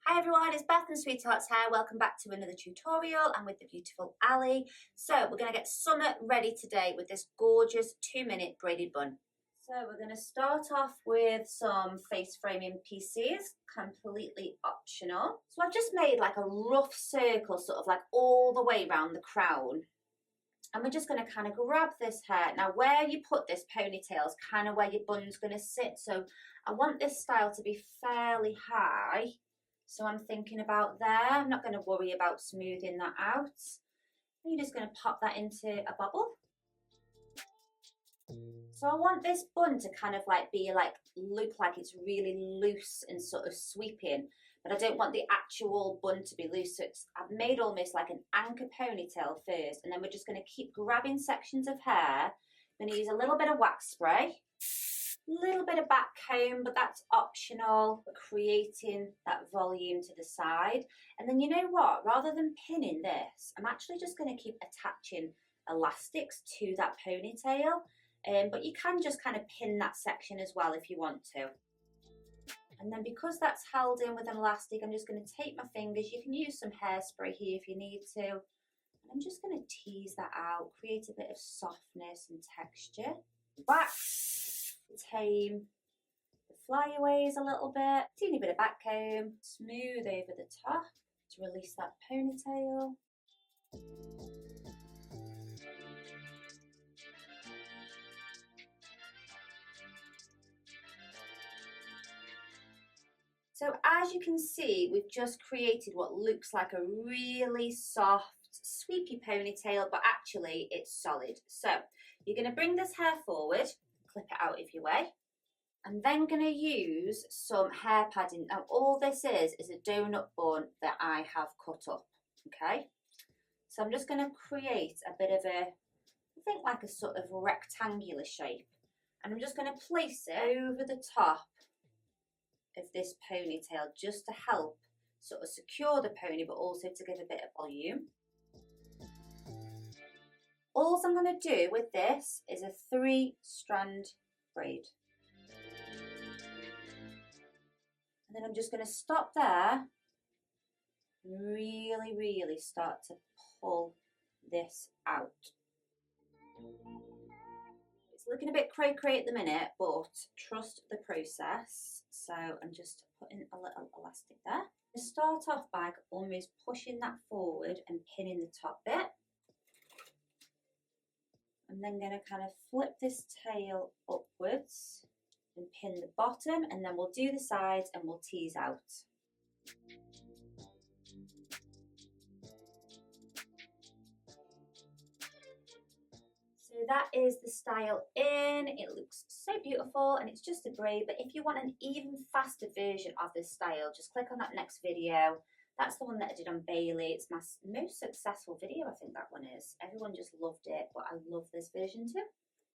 Hi everyone, it's Beth and Sweethearts here. Welcome back to another tutorial. I'm with the beautiful Ali. So we're going to get summer ready today with this gorgeous 2-minute braided bun. So we're going to start off with some face framing pieces, completely optional. So I've just made like a rough circle, sort of like all the way around the crown. And we're just going to kind of grab this hair. Now where you put this ponytail is kind of where your bun's going to sit. So I want this style to be fairly high. So I'm thinking about there. I'm not going to worry about smoothing that out. You're just going to pop that into a bubble. So I want this bun to kind of look like it's really loose and sort of sweeping, but I don't want the actual bun to be loose. So I've made almost like an anchor ponytail first, and then we're just going to keep grabbing sections of hair. I'm going to use a little bit of wax spray. Little bit of back comb, but that's optional, creating that volume to the side. And then you know what, rather than pinning this, I'm actually just going to keep attaching elastics to that ponytail, but you can just kind of pin that section as well if you want to. And then because that's held in with an elastic, I'm just going to take my fingers. You can use some hairspray here if you need to, and I'm just going to tease that out, create a bit of softness and texture. Wax, tame the flyaways a little bit, teeny bit of back comb, smooth over the top to release that ponytail. So as you can see, we've just created what looks like a really soft, sweepy ponytail, but actually it's solid. So you're going to bring this hair forward, clip it out if you way. I'm then going to use some hair padding. Now all this is a donut bun that I have cut up, okay? So I'm just going to create a bit of a, I think like a sort of rectangular shape. And I'm just going to place it over the top of this ponytail just to help sort of secure the pony, but also to give a bit of volume. All I'm going to do with this is a 3-strand braid. And then I'm just going to stop there and really start to pull this out. It's looking a bit cray-cray at the minute, but trust the process. So I'm just putting a little elastic there. To start off by almost pushing that forward and pinning the top bit. I'm then going to kind of flip this tail upwards and pin the bottom, and then we'll do the sides and we'll tease out. So that is the style in. It looks so beautiful and it's just a braid, but if you want an even faster version of this style, just click on that next video. That's the one that I did on Bailey. It's my most successful video, I think that one is. Everyone just loved it, but I love this version too.